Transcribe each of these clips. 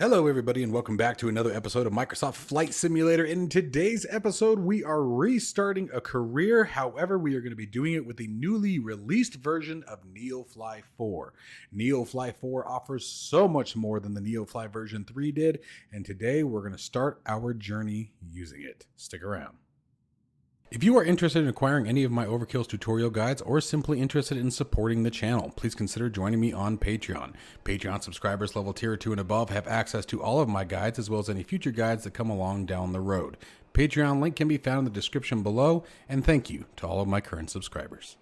Hello, everybody, and welcome back to another episode of Microsoft Flight Simulator. In today's episode, we are restarting a career. However, we are going to be doing it with the newly released version of NeoFly 4. NeoFly 4 offers so much more than the NeoFly version 3 did, and today we're going to start our journey using it. Stick around. If you are interested in acquiring any of my Overkill's tutorial guides or simply interested in supporting the channel, please consider joining me on Patreon. Patreon subscribers level tier 2 and above have access to all of my guides as well as any future guides that come along down the road. Patreon link can be found in the description below, and thank you to all of my current subscribers.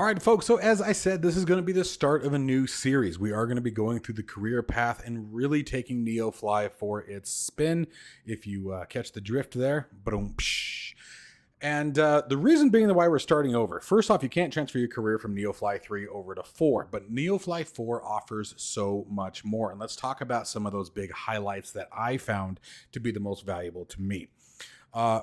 All right, folks, so as I said, this is going to be the start of a new series. We are going to be going through the career path and really taking NeoFly for its spin, if you catch the drift there. Boom, psh. And the reason being why we're starting over. First off, you can't transfer your career from NeoFly 3 over to 4, but NeoFly 4 offers so much more. And let's talk about some of those big highlights that I found to be the most valuable to me.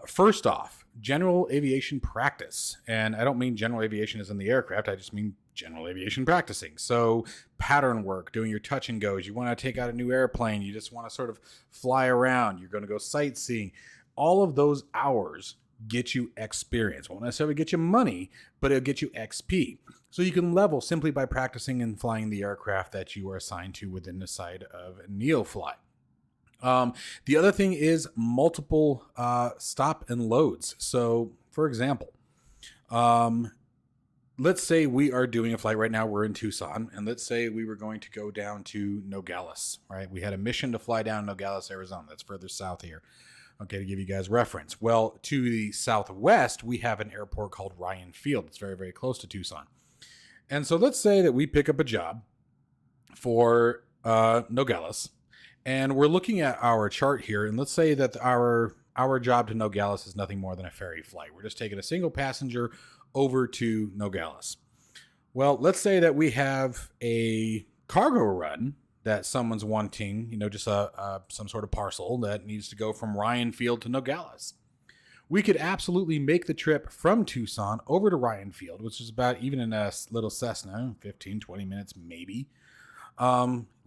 First off, general aviation practice. And I don't mean general aviation as in the aircraft. I just mean general aviation practicing. So pattern work, doing your touch and goes. You want to take out a new airplane. You just want to sort of fly around. You're going to go sightseeing. All of those hours get you experience. Won't necessarily get you money, but it'll get you XP. So you can level simply by practicing and flying the aircraft that you are assigned to within the side of NeoFly. The other thing is multiple stop and loads. So, for example, let's say we are doing a flight right now. We're in Tucson, and let's say we were going to go down to Nogales, right? We had a mission to fly down Nogales, Arizona. That's further south here. Okay, to give you guys reference. Well, to the southwest, we have an airport called Ryan Field. It's very, very close to Tucson. And so let's say that we pick up a job for Nogales. And we're looking at our chart here, and let's say that our job to Nogales is nothing more than a ferry flight. We're just taking a single passenger over to Nogales. Well, let's say that we have a cargo run that someone's wanting, just some sort of parcel that needs to go from Ryan Field to Nogales. We could absolutely make the trip from Tucson over to Ryan Field, which is about, even in a little Cessna, 15, 20 minutes maybe.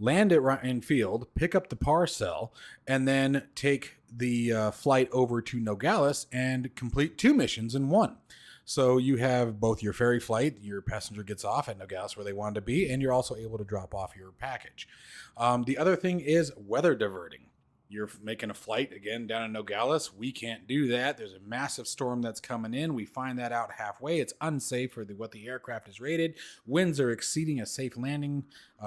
Land at Ryan Field, pick up the parcel, and then take the flight over to Nogales and complete 2 missions in one. So you have both your ferry flight, your passenger gets off at Nogales where they wanted to be, and you're also able to drop off your package. The other thing is weather diverting. You're making a flight, again, down in Nogales. We can't do that. There's a massive storm that's coming in. We find that out halfway. It's unsafe for what the aircraft is rated. Winds are exceeding a safe landing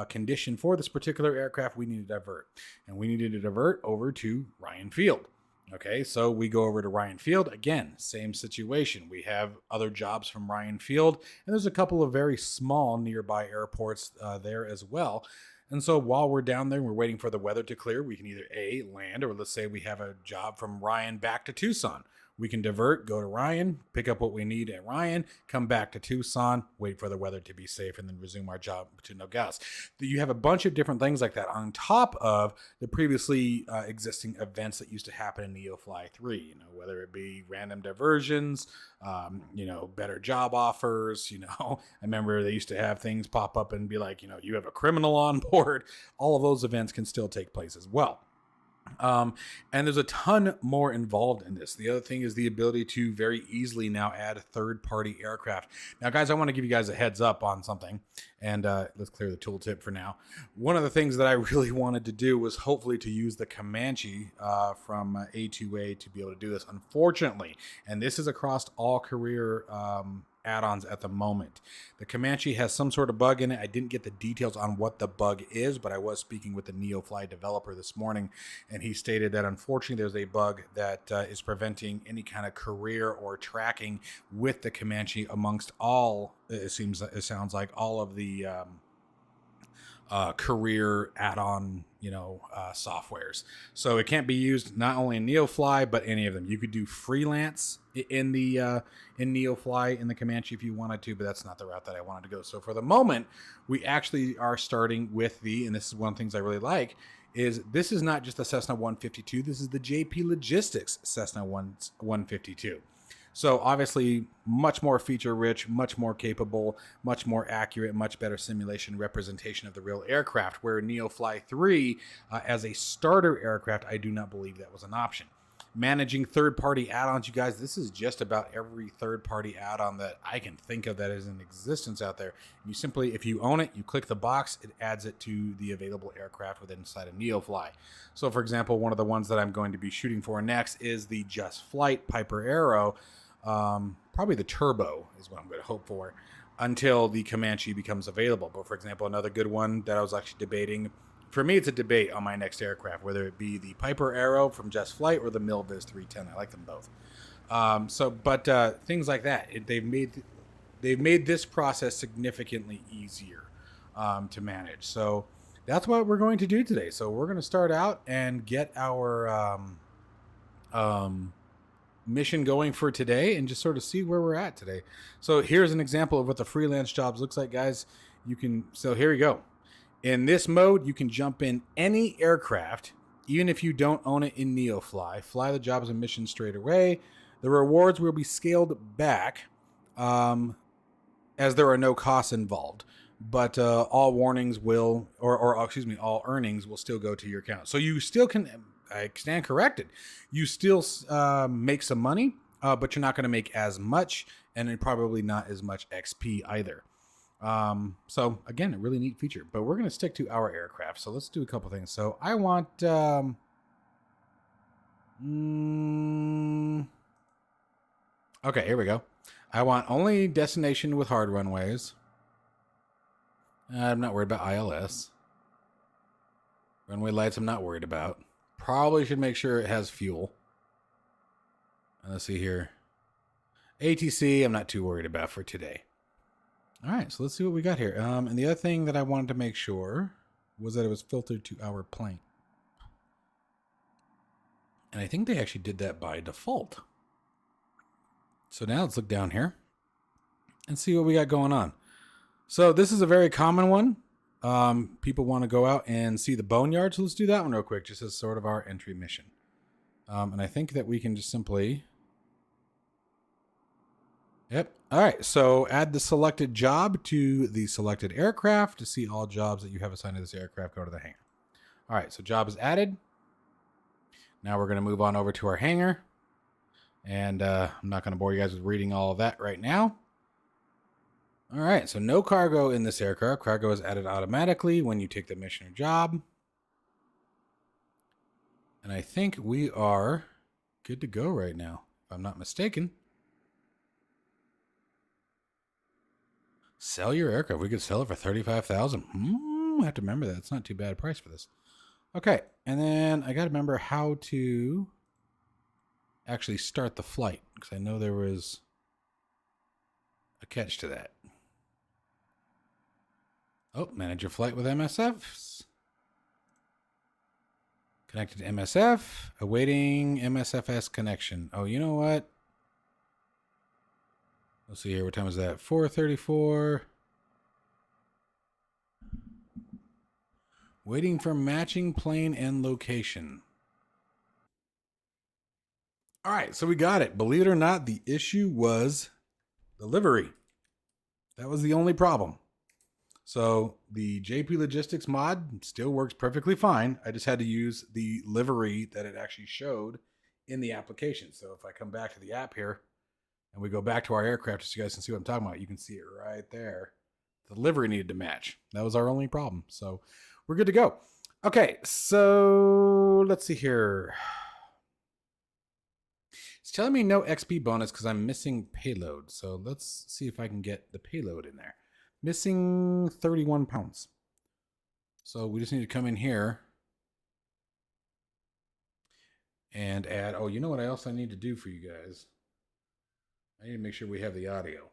condition for this particular aircraft. We need to divert. And we needed to divert over to Ryan Field. Okay, so we go over to Ryan Field. Again, same situation. We have other jobs from Ryan Field. And there's a couple of very small nearby airports there as well. And so while we're down there and we're waiting for the weather to clear, we can either A, land, or let's say we have a job from Ryan back to Tucson. We can divert, go to Ryan, pick up what we need at Ryan, come back to Tucson, wait for the weather to be safe, and then resume our job to Nogales. You have a bunch of different things like that on top of the previously existing events that used to happen in NeoFly 3, whether it be random diversions, better job offers. I remember they used to have things pop up and be like, you have a criminal on board. All of those events can still take place as well. And there's a ton more involved in this. The other thing is the ability to very easily now add third-party aircraft. Now, guys, I want to give you guys a heads up on something, and let's clear the tooltip for now. One of the things that I really wanted to do was hopefully to use the Comanche from A2A to be able to do this. Unfortunately, and this is across all career add-ons at the moment, the Comanche has some sort of bug in it. I didn't get the details on what the bug is, but I was speaking with the NeoFly developer this morning, and he stated that unfortunately there's a bug that is preventing any kind of career or tracking with the Comanche amongst all, it sounds like all of the career add-on, softwares. So it can't be used not only in NeoFly, but any of them. You could do freelance in the in NeoFly in the Comanche if you wanted to, but that's not the route that I wanted to go. So for the moment, we actually are starting with and this is one of the things I really like, is this is not just the Cessna 152. This is the JP Logistics Cessna 152. So obviously much more feature rich, much more capable, much more accurate, much better simulation representation of the real aircraft, where NeoFly 3 as a starter aircraft, I do not believe that was an option. Managing third-party add-ons, you guys, this is just about every third-party add-on that I can think of that is in existence out there. You simply, if you own it, you click the box, it adds it to the available aircraft within inside of NeoFly. So for example, one of the ones that I'm going to be shooting for next is the Just Flight Piper Arrow. Probably the Turbo is what I'm going to hope for until the Comanche becomes available. But for example, another good one that I was actually debating, for me, it's a debate on my next aircraft, whether it be the Piper Arrow from Just Flight or the Milviz 310. I like them both. Things like that, they've made this process significantly easier to manage. So that's what we're going to do today. So we're going to start out and get our mission going for today and just sort of see where we're at today. So here's an example of what the freelance jobs looks like, guys. So here we go. In this mode, you can jump in any aircraft, even if you don't own it in NeoFly. Fly the jobs and missions straight away. The rewards will be scaled back as there are no costs involved. But all warnings will, all earnings will still go to your account. So you still can, I stand corrected, you still make some money, but you're not going to make as much, and then probably not as much XP either. So again, a really neat feature, but we're going to stick to our aircraft. So let's do a couple things. So I want, okay, here we go. I want only destination with hard runways. I'm not worried about ILS. Runway lights, I'm not worried about. Probably should make sure it has fuel. Let's see here. ATC, I'm not too worried about for today. All right, so let's see what we got here. And the other thing that I wanted to make sure was that it was filtered to our plane. And I think they actually did that by default. So now let's look down here and see what we got going on. So this is a very common one. People want to go out and see the boneyard. So let's do that one real quick, just as sort of our entry mission. And I think that we can just simply... Yep. All right. So add the selected job to the selected aircraft. To see all jobs that you have assigned to this aircraft, go to the hangar. All right. So job is added. Now we're going to move on over to our hangar. And I'm not going to bore you guys with reading all of that right now. All right. So no cargo in this aircraft. Cargo is added automatically when you take the mission or job. And I think we are good to go right now, if I'm not mistaken. Sell your aircraft. We could sell it for $35,000. I have to remember that. It's not too bad a price for this. Okay. And then I got to remember how to actually start the flight, because I know there was a catch to that. Oh, manage your flight with MSFs. Connected to MSF. Awaiting MSFS connection. Oh, you know what? Let's see here. What time is that? 4:34. Waiting for matching plane and location. All right, so we got it. Believe it or not, the issue was the livery. That was the only problem. So the JP Logistics mod still works perfectly fine. I just had to use the livery that it actually showed in the application. So if I come back to the app here, and we go back to our aircraft so you guys can see what I'm talking about, you can see it right there. The livery needed to match. That was our only problem. So we're good to go. Okay, so let's see here. It's telling me no XP bonus because I'm missing payload. So let's see if I can get the payload in there. Missing 31 pounds. So we just need to come in here and add, oh, you know what else I need to do for you guys? I need to make sure we have the audio.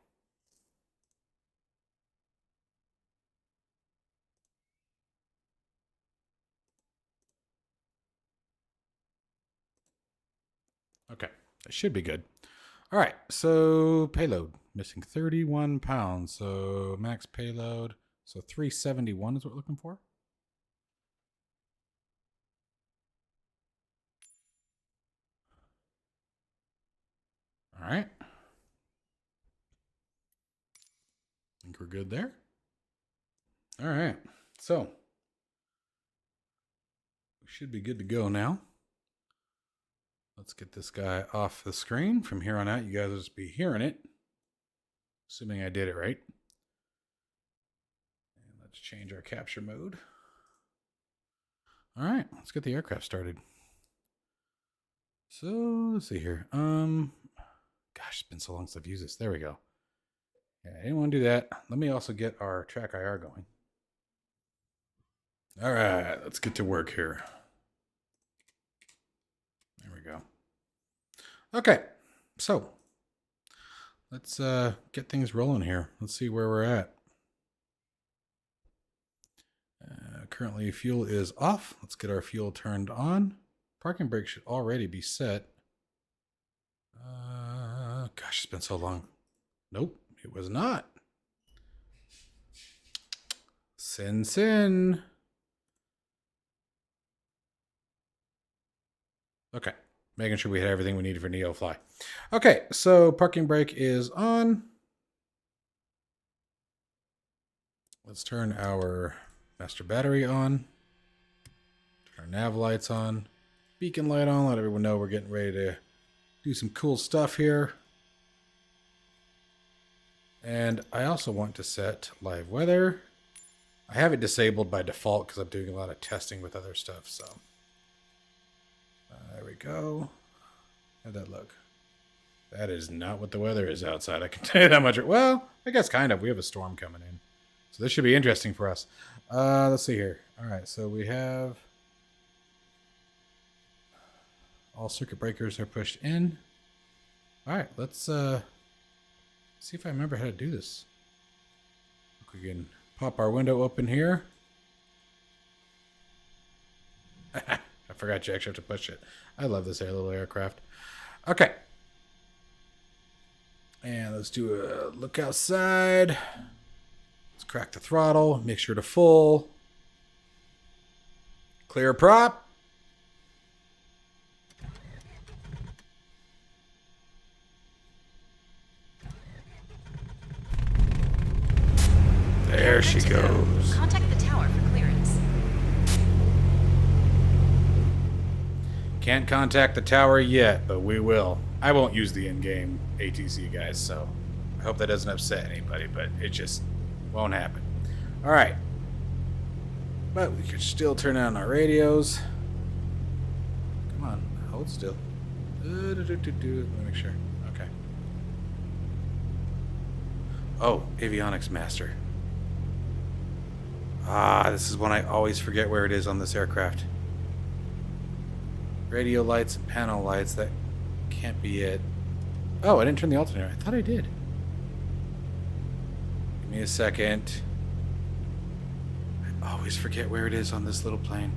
It should be good. All right, so payload. Missing 31 pounds, so max payload. So 371 is what we're looking for. All right. I think we're good there. All right, so we should be good to go now. Let's get this guy off the screen. From here on out, you guys will just be hearing it. Assuming I did it right. And let's change our capture mode. All right, let's get the aircraft started. So let's see here. Gosh, it's been so long since I've used this. There we go. Yeah, I didn't want to do that. Let me also get our track IR going. All right, let's get to work here. There we go. Okay, so let's get things rolling here. Let's see where we're at. Currently, fuel is off. Let's get our fuel turned on. Parking brake should already be set. Gosh, it's been so long. Nope, it was not. Sin. Okay, making sure we had everything we needed for Neo Fly. Okay, so parking brake is on. Let's turn our master battery on. Turn our nav lights on. Beacon light on. Let everyone know we're getting ready to do some cool stuff here. And I also want to set live weather. I have it disabled by default because I'm doing a lot of testing with other stuff. So there we go. How'd that look? That is not what the weather is outside. I can tell you that much. Well, I guess kind of. We have a storm coming in. So this should be interesting for us. Let's see here. All right, so we have all circuit breakers are pushed in. All right, let's see if I remember how to do this. We can pop our window open here. I forgot you actually have to push it. I love this little aircraft. Okay. And let's do a look outside. Let's crack the throttle. Make sure to full. Clear prop. There she goes. Contact the tower for clearance. Can't contact the tower yet, but we will. I won't use the in-game ATC, guys, so I hope that doesn't upset anybody, but it just won't happen. All right. But we could still turn on our radios. Come on, hold still. Let me make sure. Okay. Oh, avionics master. This is one I always forget where it is on this aircraft. Radio lights and panel lights, that can't be it. Oh, I didn't turn the alternator. I thought I did. Give me a second. I always forget where it is on this little plane.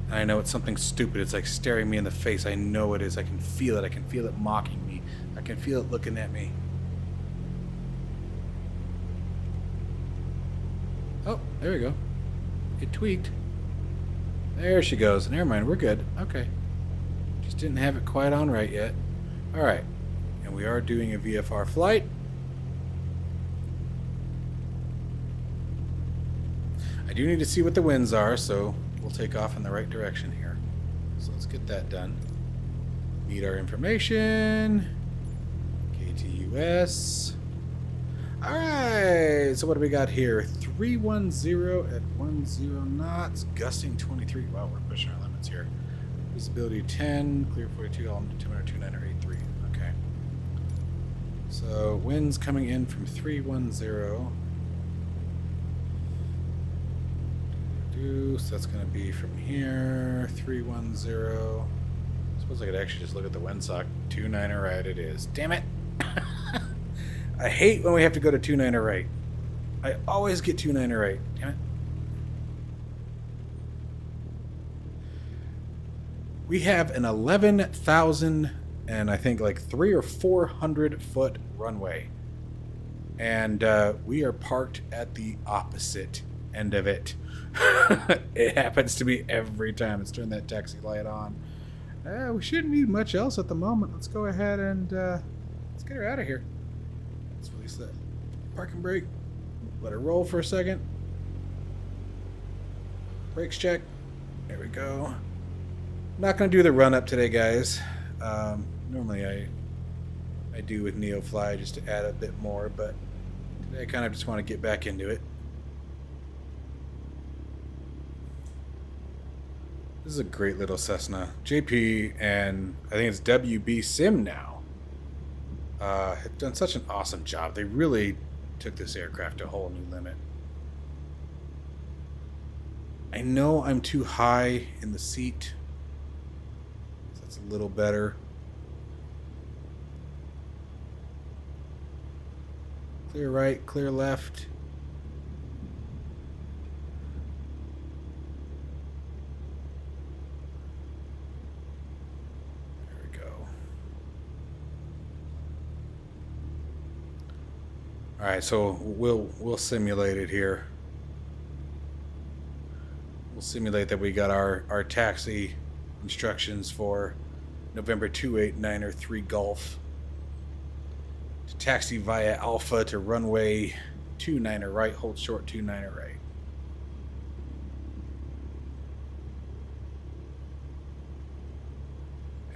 And I know it's something stupid. It's like staring me in the face. I know it is. I can feel it. I can feel it mocking me. I can feel it looking at me. Oh, there we go. It tweaked. There she goes. Never mind, we're good. Okay. Just didn't have it quite on right yet. Alright. And we are doing a VFR flight. I do need to see what the winds are, so we'll take off in the right direction here. So let's get that done. Need our information. KTUS. Alright, so what do we got here? 310 at 10 knots, gusting 23. Wow, we're pushing our limits here. Visibility 10, clear 42, altimeter 29 or 83. Okay. So winds coming in from 310. So that's going to be from here, 310. I suppose I could actually just look at the windsock. 29 right it is. Damn it! I hate when we have to go to 29 right. I always get 29 right. Damn it. We have an 11,000 and I think like 300 or 400-foot runway. And we are parked at the opposite end of it. It happens to be every time. Let's turn that taxi light on. We shouldn't need much else at the moment. Let's go ahead and let's get her out of here. Let's release that parking brake. Let her roll for a second. Brakes check. There we go. Not going to do the run up today, guys. Normally I do with NeoFly just to add a bit more, but today I kind of just want to get back into it. This is a great little Cessna. JP and I think it's WB Sim now have done such an awesome job. They really took this aircraft to a whole new limit. I know I'm too high in the seat. So that's a little better. Clear right, clear left. There we go. All right, so we'll simulate it here. We'll simulate that we got our taxi instructions for November 28903 Golf. To taxi via Alpha to runway 29er right, hold short 29er right.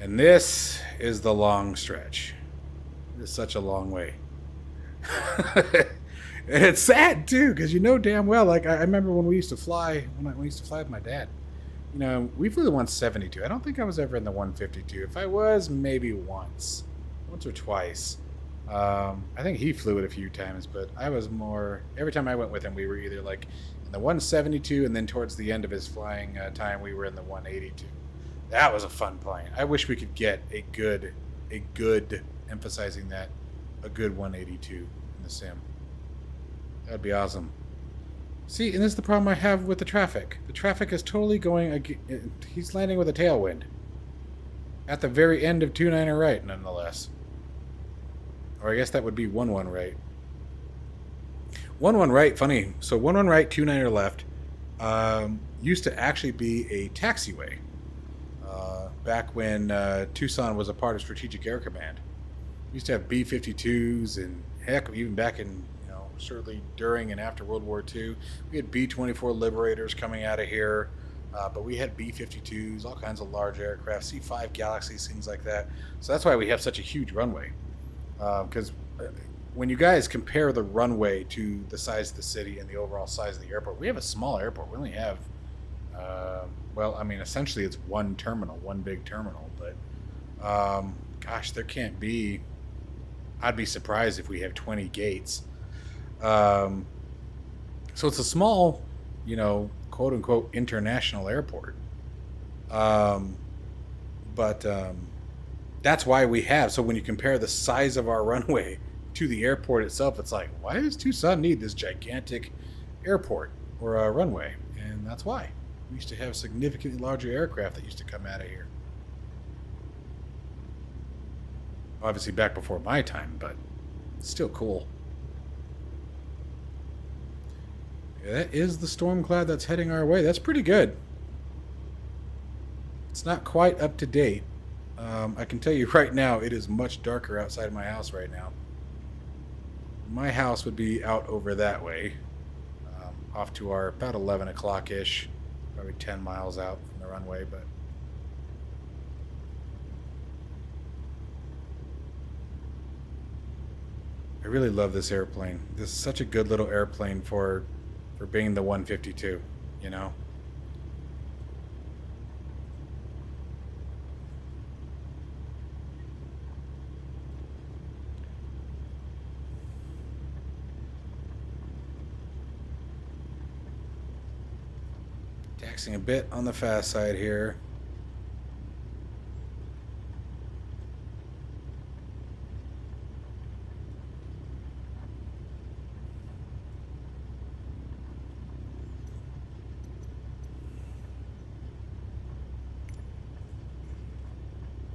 And this is the long stretch. It is such a long way. And it's sad too, because you know damn well, like I remember when we used to fly, when I used to fly with my dad. You know, we flew the 172. I don't think I was ever in the 152. If I was, maybe once or twice. I think he flew it a few times, but I was more. Every time I went with him, we were either like in the 172, and then towards the end of his flying time, we were in the 182. That was a fun plane. I wish we could get a good, emphasizing that, a good 182 in the sim. That'd be awesome. See, and this is the problem I have with the traffic. The traffic is totally going. He's landing with a tailwind. At the very end of 29er right, nonetheless. Or I guess that would be 11 right. 11 right, funny. So 11 right, 29er left used to actually be a taxiway. Back when Tucson was a part of Strategic Air Command. We used to have B-52s and heck, even back in, certainly during and after World War II, we had B-24 Liberators coming out of here, but we had B-52s, all kinds of large aircraft, C-5 Galaxies, things like that. So that's why we have such a huge runway. Because when you guys compare the runway to the size of the city and the overall size of the airport, we have a small airport. We only have, well, I mean, essentially it's one terminal, one big terminal. But, gosh, there can't be, I'd be surprised if we have 20 gates. So it's a small, quote unquote international airport. But that's why we have. So when you compare the size of our runway to the airport itself, it's like, why does Tucson need this gigantic airport or a runway? And that's why. We used to have significantly larger aircraft that used to come out of here. Obviously back before my time, but it's still cool. Yeah, that is the storm cloud that's heading our way. That's pretty good. It's not quite up to date. I can tell you right now, it is much darker outside of my house right now. My house would be out over that way, off to our about 11 o'clock-ish, probably 10 miles out from the runway, but I really love this airplane. This is such a good little airplane for being the 152, Taxing a bit on the fast side here.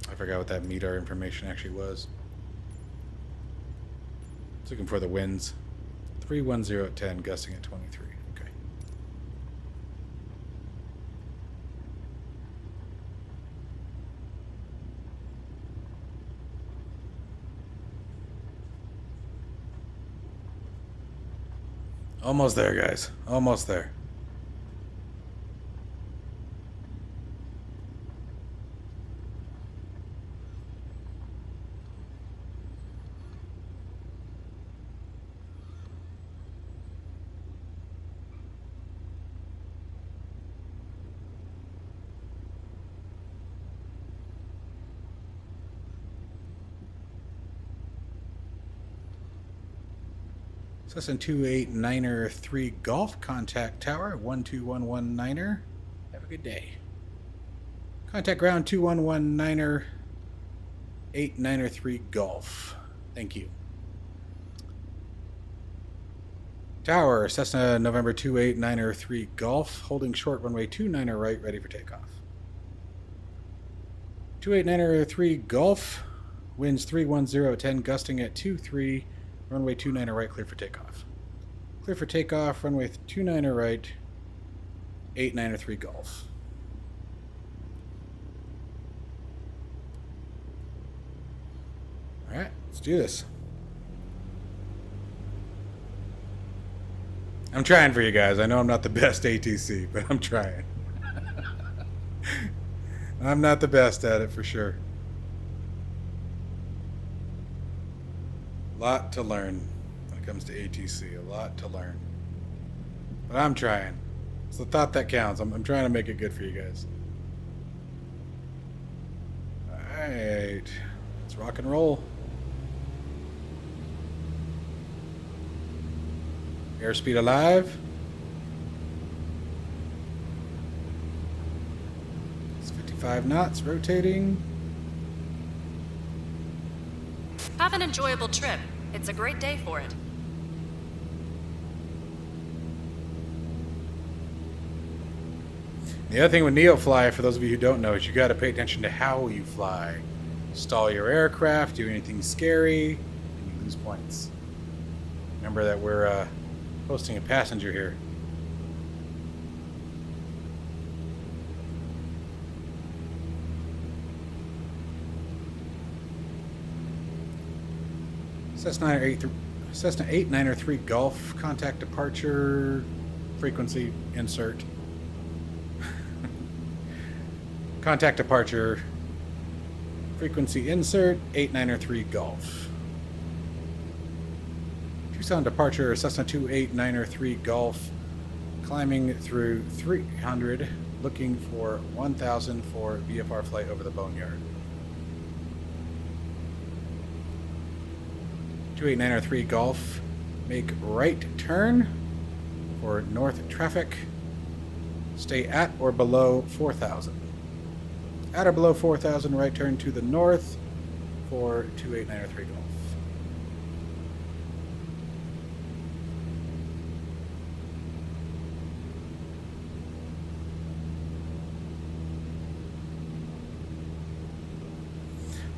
I forgot what that MEDAR information actually was. It's looking for the winds. 310 at 10, gusting at 23. Okay. Almost there, guys. Almost there. Cessna 289er 3 Golf, contact tower 12119er. Have a good day. Contact ground 2119er 893 3 Golf. Thank you. Tower Cessna November 289er 3 Golf, holding short runway 29er right, ready for takeoff. 289er 3 Golf, winds 310 at 10, gusting at 23. Runway 29er right, clear for takeoff. Clear for takeoff, runway 29er right, 893 3 Golf. Alright, let's do this. I'm trying for you guys. I know I'm not the best ATC, but I'm trying. I'm not the best at it for sure. A lot to learn when it comes to ATC. A lot to learn. But I'm trying. It's the thought that counts. I'm trying to make it good for you guys. Alright. Let's rock and roll. Airspeed alive. It's 55 knots, rotating. Have an enjoyable trip. It's a great day for it. The other thing with NeoFly, for those of you who don't know, is you got to pay attention to how you fly. Stall your aircraft, do anything scary, and you lose points. Remember that we're hosting a passenger here. Cessna 893 3 Golf, contact departure, frequency insert. Contact departure, frequency insert, 893 3 Golf. Tucson departure, Cessna 289er 3 Golf, climbing through 300, looking for 1000 for VFR flight over the Boneyard. 289er 3 Golf, make right turn for north traffic. Stay at or below 4000. At or below 4000, right turn to the north for 289er 3 Golf.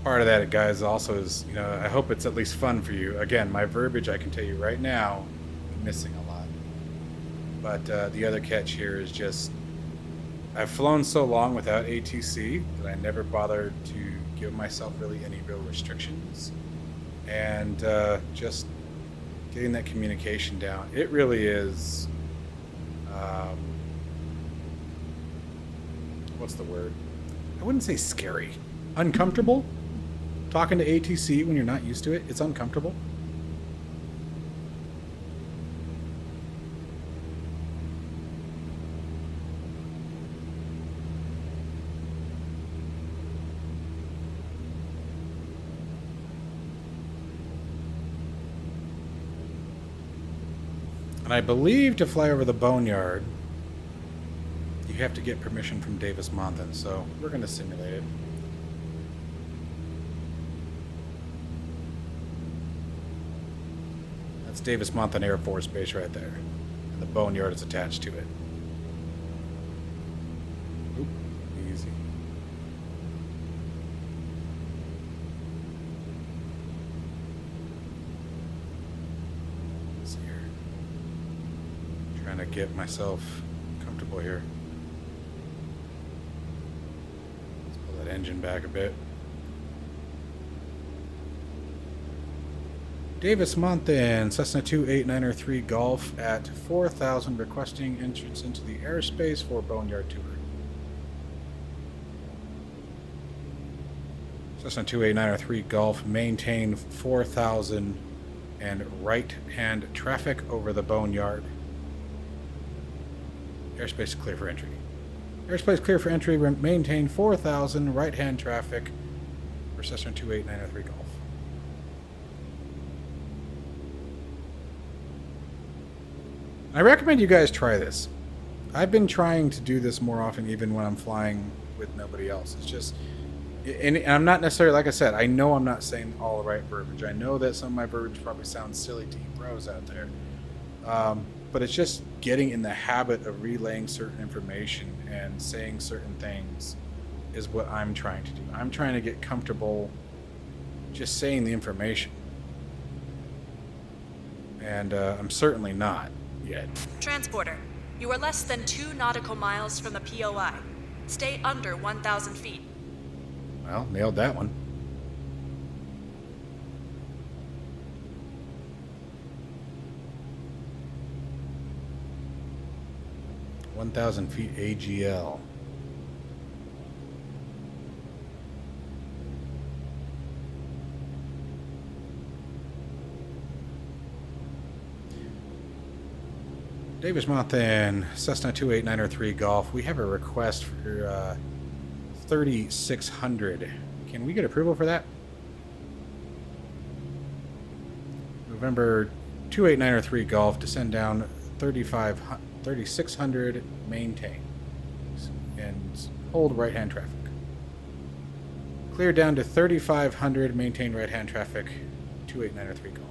Part of that, guys, also is, I hope it's at least fun for you. Again, my verbiage, I can tell you right now, I'm missing a lot. But the other catch here is just, I've flown so long without ATC that I never bothered to give myself really any real restrictions. And just getting that communication down, it really is, what's the word? I wouldn't say scary. Uncomfortable? Talking to ATC when you're not used to it, it's uncomfortable. And I believe to fly over the Boneyard, you have to get permission from Davis-Monthan, so we're going to simulate it. That's Davis-Monthan Air Force Base right there. And the Boneyard is attached to it. Oop, easy. trying to get myself comfortable here. Let's pull that engine back a bit. Davis Monthan, Cessna 28903 Golf at 4,000, requesting entrance into the airspace for Boneyard Tour. Cessna 28903 Golf, maintain 4,000 and right-hand traffic over the Boneyard. Airspace clear for entry. Airspace clear for entry, maintain 4,000, right-hand traffic for Cessna 28903 Golf. I recommend you guys try this. I've been trying to do this more often, even when I'm flying with nobody else. It's just, and I'm not necessarily, like I said, I know I'm not saying all the right verbiage. I know that some of my verbiage probably sounds silly to you bros out there. But it's just getting in the habit of relaying certain information and saying certain things is what I'm trying to do. I'm trying to get comfortable just saying the information. And I'm certainly not yet. Transporter, you are less than 2 nautical miles from the POI. Stay under 1,000 feet. Well, nailed that one. (1,000 feet AGL). Davis Monthan, Cessna 28903 Golf. We have a request for 3,600. Can we get approval for that? November 28903 Golf, descend down 3,600, maintain. And hold right-hand traffic. Clear down to 3,500, maintain right-hand traffic, 28903 Golf.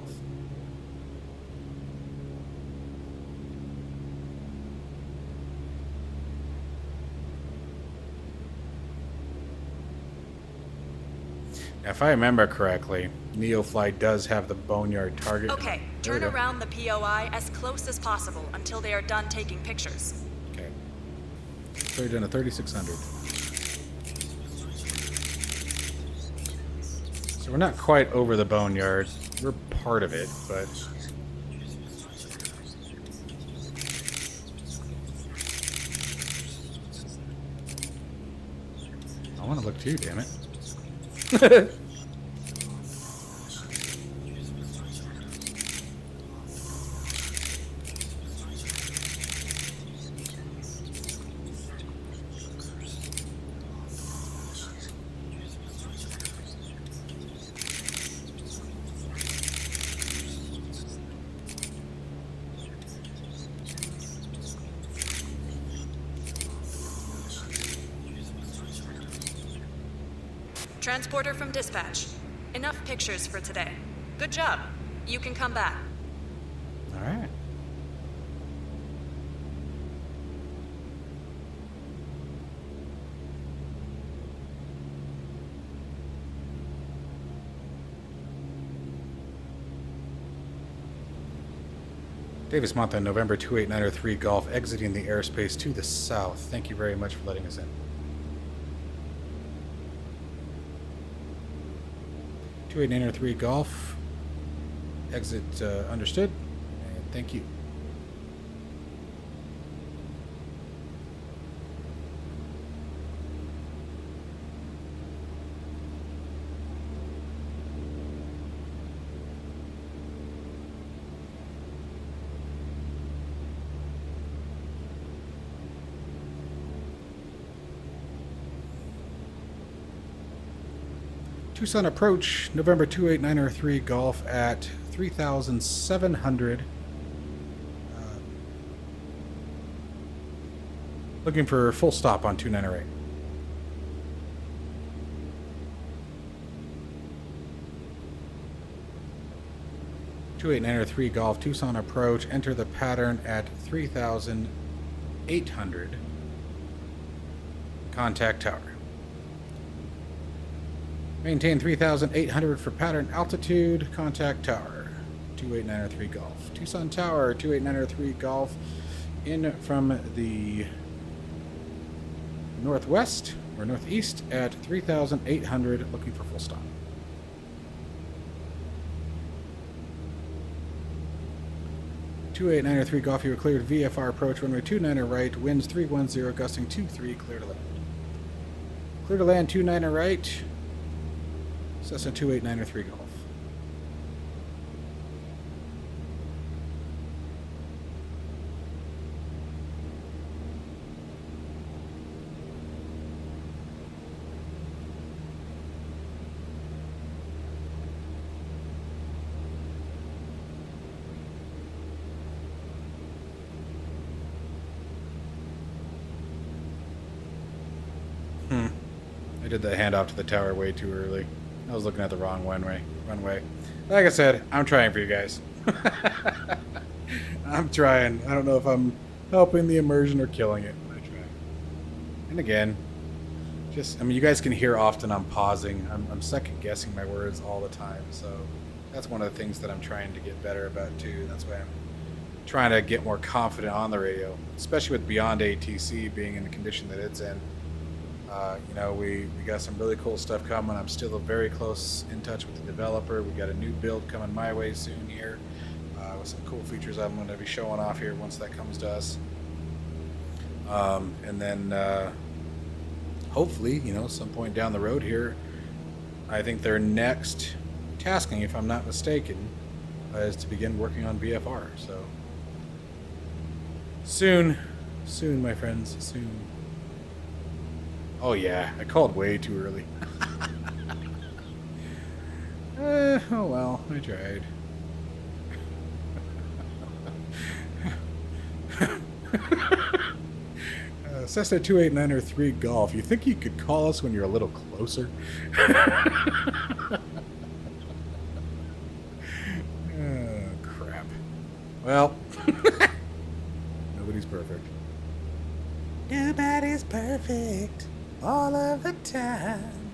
If I remember correctly, NeoFly does have the Boneyard target. Okay, turn around the POI as close as possible until they are done taking pictures. Okay. Clear down to 3,600. So we're not quite over the Boneyard. We're part of it, but... I want to look too, damn it. Transporter from dispatch. Enough pictures for today. Good job. You can come back. All right. Davis Monthan, November 28903 Golf, exiting the airspace to the south. Thank you very much for letting us in. 28903 Golf, exit understood, and thank you. Tucson approach, November 28903 Golf at 3,700. Looking for full stop on 2908. (28903 Golf, Tucson approach. Enter the pattern at 3,800. Contact tower. Maintain 3,800 for pattern altitude. Contact tower. 28903 Golf. Tucson Tower, 28903 Golf in from the northwest or northeast at 3,800, looking for full stop. (28903) Golf, you are cleared. VFR approach, runway 29 right, winds 310, gusting 23, clear to land. Clear to land 29 right, Cessna 28903 Golf. I did the handoff to the tower way too early. I was looking at the wrong runway. Like I said, I'm trying for you guys. I'm trying. I don't know if I'm helping the immersion or killing it, but I try. And again, I mean, you guys can hear often I'm pausing. I'm second guessing my words all the time. So that's one of the things that I'm trying to get better about too. That's why I'm trying to get more confident on the radio, especially with Beyond ATC being in the condition that it's in. You know, we got some really cool stuff coming. I'm still very close in touch with the developer. We got a new build coming my way soon here with some cool features I'm going to be showing off here once that comes to us. And then hopefully, you know, some point down the road here, I think their next tasking, if I'm not mistaken, is to begin working on VFR. So soon, my friends, soon. Oh yeah, I called way too early. Oh well, I tried. Cessna 28903 Golf, you think you could call us when you're a little closer? Oh, crap. Well, nobody's perfect. Nobody's perfect. All of the time.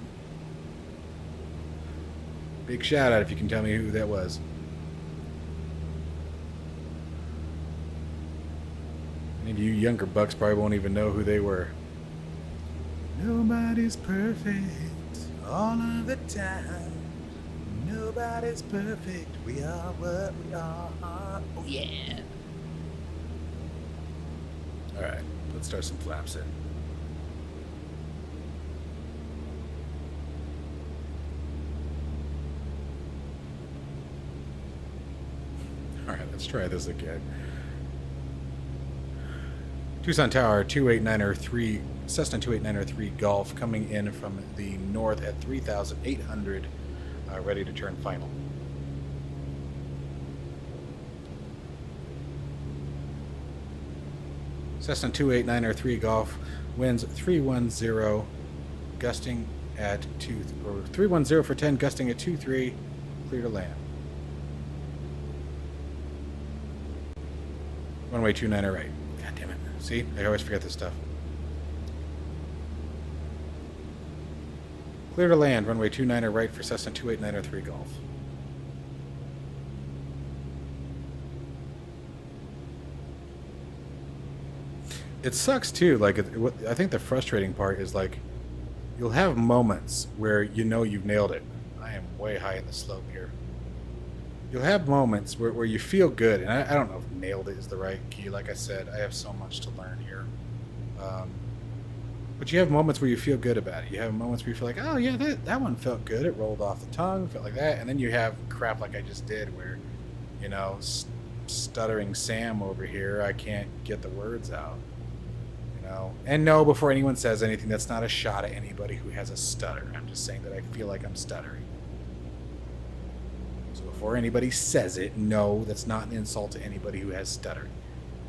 Big shout out if you can tell me who that was. Any of you younger bucks probably won't even know who they were. Nobody's perfect all of the time. Nobody's perfect. We are what we are. Oh yeah. Alright, let's start some flaps in. Alright, let's try this again. Tucson Tower 28903, Cessna 28903 Golf coming in from the north at 3,800, ready to turn final. Cessna 28903 Golf, winds 310, gusting at 310 for 10, gusting at 23, clear to land. Runway 29 right. God damn it. See? I always forget this stuff. Clear to land, runway 29 right for Cessna 28903 Golf. It sucks too. Like, I think the frustrating part is like, you'll have moments where you know you've nailed it. I am way high in the slope here. You'll have moments where you feel good, and I don't know if nailed it is the right key. Like I said, I have so much to learn here. But you have moments where you feel good about it. You have moments where you feel like, oh yeah, that one felt good. It rolled off the tongue, felt like that. And then you have crap like I just did where, you know, stuttering Sam over here, I can't get the words out. You know? And no, before anyone says anything, that's not a shot at anybody who has a stutter. I'm just saying that I feel like I'm stuttering. So before anybody says it, no, that's not an insult to anybody who has stuttering.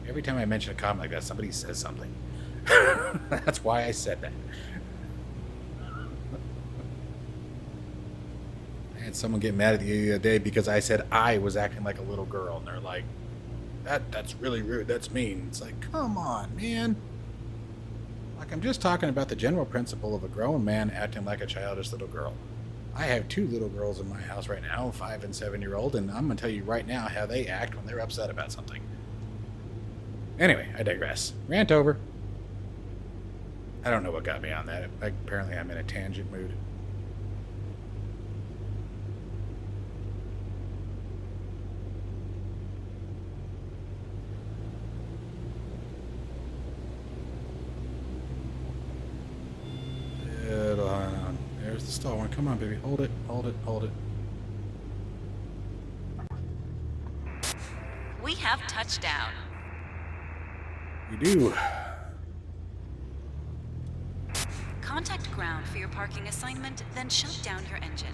Every time I mention a comment like that, somebody says something. That's why I said that. I had someone get mad at me the other day because I said I was acting like a little girl, and they're like, that's really rude, that's mean. It's like, come on, man. Like, I'm just talking about the general principle of a grown man acting like a childish little girl. I have two little girls in my house right now, 5 and 7-year-old, and I'm going to tell you right now how they act when they're upset about something. Anyway, I digress. Rant over. I don't know what got me on that. Apparently I'm in a tangent mood. It'll hang on. There's the stall one. Come on, baby. Hold it, hold it, hold it. We have touchdown. We do. Contact ground for your parking assignment, then shut down your engine.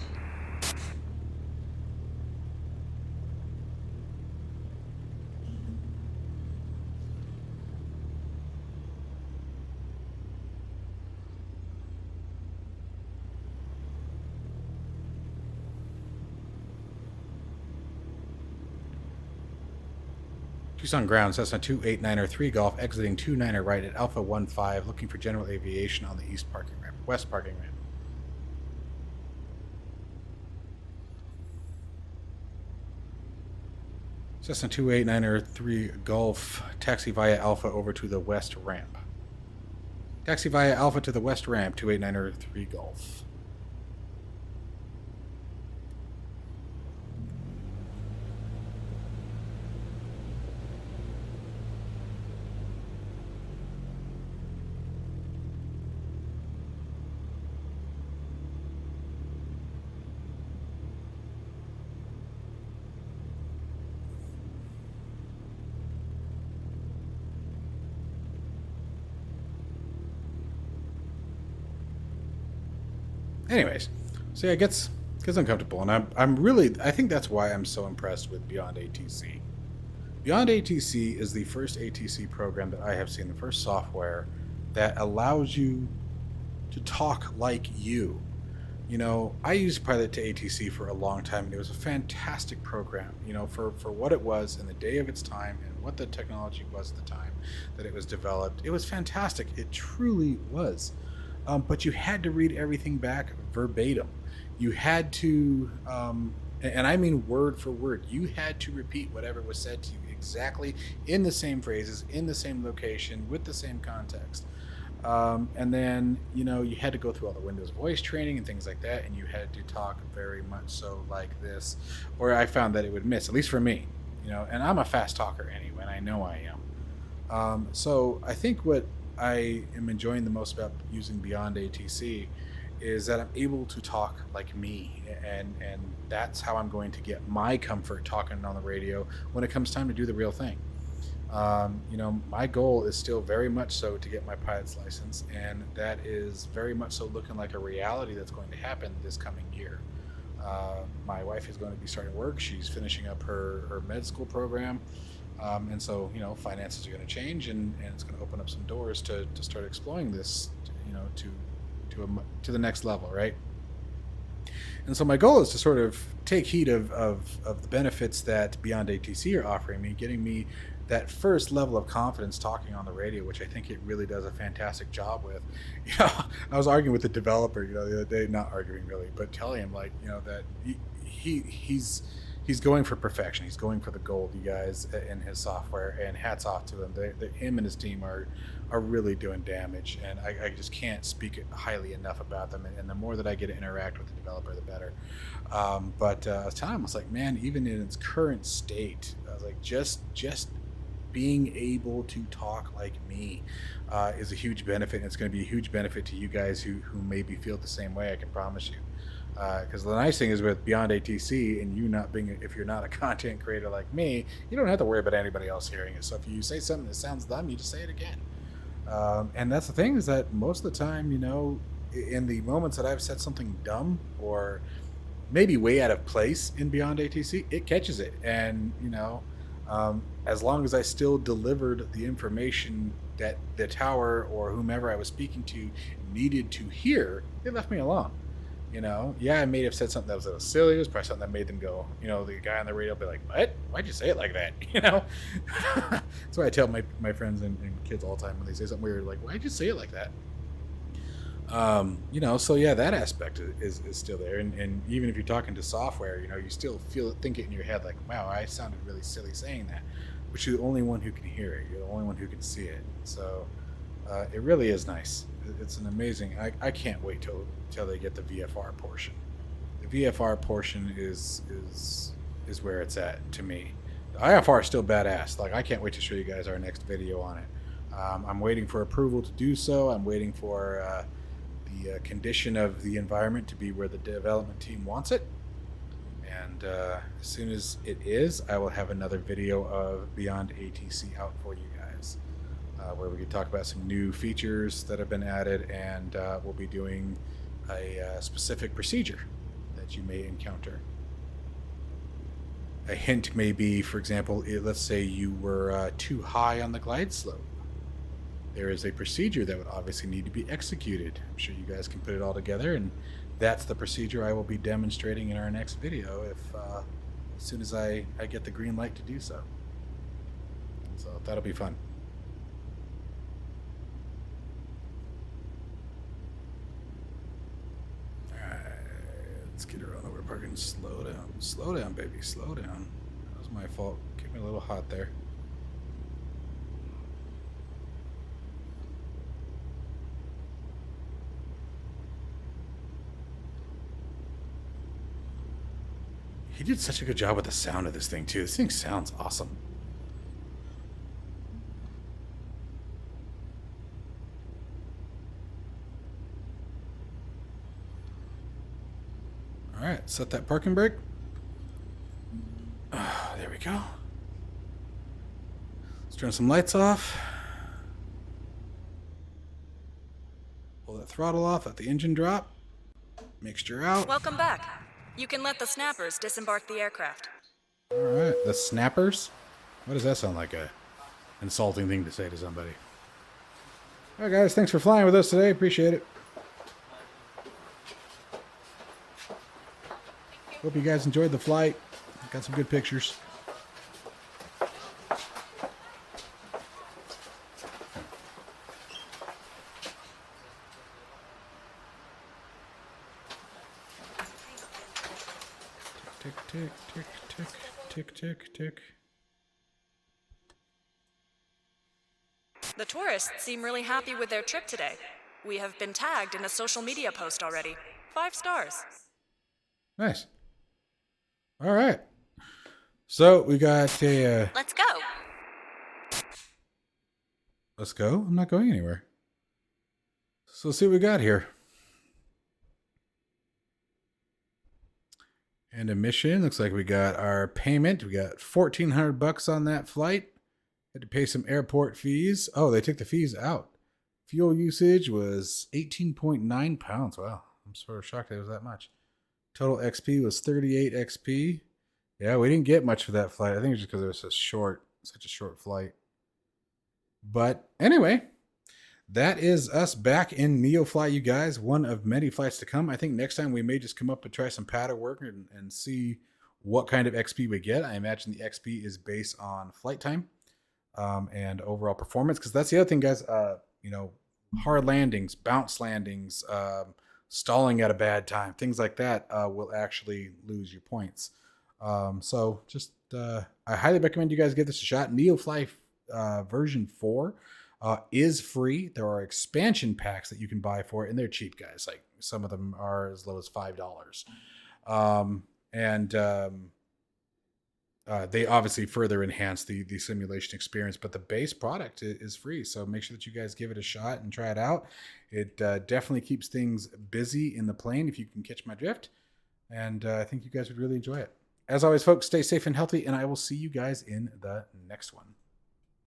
Tucson ground, Cessna 28903 Golf, exiting 29er right at Alpha 15, looking for general aviation on the west parking ramp. Cessna 28903 Golf, taxi via Alpha over to the west ramp. Taxi via Alpha to the west ramp, 28903 Golf. Anyways, so yeah, it gets uncomfortable, and I think that's why I'm so impressed with Beyond ATC. Beyond ATC is the first ATC program that I have seen, the first software that allows you to talk like you. You know, I used Pilot to ATC for a long time, and it was a fantastic program, you know, for what it was in the day of its time and what the technology was at the time that it was developed. It was fantastic. It truly was. But you had to read everything back verbatim. You had to, and I mean word for word, you had to repeat whatever was said to you exactly in the same phrases, in the same location, with the same context. And then, you know, you had to go through all the Windows voice training and things like that, and you had to talk very much so like this, or I found that it would miss, at least for me, you know, and I'm a fast talker anyway, and I know I am. So I think what I am enjoying the most about using Beyond ATC is that I'm able to talk like me, and that's how I'm going to get my comfort talking on the radio when it comes time to do the real thing. You know, my goal is still very much so to get my pilot's license, and that is very much so looking like a reality that's going to happen this coming year. My wife is going to be starting work. She's finishing up her med school program. And so, you know, finances are going to change, and it's going to open up some doors to start exploring this, you know, to the next level, right? And so my goal is to sort of take heed of the benefits that Beyond ATC are offering me, getting me that first level of confidence talking on the radio, which I think it really does a fantastic job with. You know, I was arguing with the developer, you know, the other day, not arguing really, but telling him, like, you know, that he's going for perfection. He's going for the gold, you guys, in his software, and hats off to him. Him and his team are really doing damage, and I just can't speak highly enough about them. And the more that I get to interact with the developer, the better. But I was telling him, I was like, man, even in its current state, I was like, just being able to talk like me is a huge benefit, and it's going to be a huge benefit to you guys who maybe feel the same way, I can promise you. Because the nice thing is with Beyond ATC, and you not being, if you're not a content creator like me, you don't have to worry about anybody else hearing it. So if you say something that sounds dumb, you just say it again. And that's the thing, is that most of the time, you know, in the moments that I've said something dumb or maybe way out of place in Beyond ATC, it catches it. And, you know, as long as I still delivered the information that the tower or whomever I was speaking to needed to hear, they left me alone. You know, yeah, I may have said something that was a little silly. It was probably something that made them go, you know, the guy on the radio will be like, what? Why'd you say it like that? You know? That's why I tell my friends and kids all the time when they say something weird, like, why'd you say it like that? You know, so yeah, that aspect is still there. And even if you're talking to software, you know, you still think it in your head like, wow, I sounded really silly saying that. but you're the only one who can hear it. You're the only one who can see it. So it really is nice. It's an amazing. I can't wait till they get the VFR portion. The VFR portion is where it's at to me. The IFR is still badass. Like, I can't wait to show you guys our next video on it. I'm waiting for approval to do so. I'm waiting for the condition of the environment to be where the development team wants it. And as soon as it is, I will have another video of Beyond ATC out for you guys, where we can talk about some new features that have been added, and we'll be doing a specific procedure that you may encounter. A hint may be, for example, let's say you were too high on the glide slope. There is a procedure that would obviously need to be executed. I'm sure you guys can put it all together, and that's the procedure I will be demonstrating in our next video as soon as I get the green light to do so. So that'll be fun. Alright, let's get her on over parking. Slow down. Slow down, baby. Slow down. That was my fault. Get me a little hot there. He did such a good job with the sound of this thing, too. This thing sounds awesome. All right, set that parking brake. There we go. Let's turn some lights off. Pull that throttle off, let the engine drop. Mixture out. Welcome back. You can let the snappers disembark the aircraft. All right, the snappers? What does that sound like? A insulting thing to say to somebody. All right, guys, thanks for flying with us today. Appreciate it. Hope you guys enjoyed the flight. Got some good pictures. Tick, tick, tick, tick, tick, tick, tick. The tourists seem really happy with their trip today. We have been tagged in a social media post already. 5 stars. Nice. All right. So we got a... Let's go. Let's go? I'm not going anywhere. So let's see what we got here. And a mission. Looks like we got our payment. We got $1,400 on that flight. Had to pay some airport fees. Oh, they took the fees out. Fuel usage was 18.9 pounds. Wow. I'm sort of shocked it was that much. Total XP was 38 XP. Yeah, we didn't get much for that flight. I think it's just because it was such a short flight. But anyway, that is us back in NeoFly, you guys. One of many flights to come. I think next time we may just come up and try some pattern work and see what kind of XP we get. I imagine the XP is based on flight time and overall performance. Because that's the other thing, guys. Hard landings, bounce landings, stalling at a bad time, things like that will actually lose your points. So just I highly recommend you guys give this a shot. NeoFly version 4 is free. There are expansion packs that you can buy for it, and they're cheap, guys. Like, some of them are as low as $5. They obviously further enhance the simulation experience, but the base product is free. So make sure that you guys give it a shot and try it out. It definitely keeps things busy in the plane, if you can catch my drift. And I think you guys would really enjoy it. As always, folks, stay safe and healthy, and I will see you guys in the next one.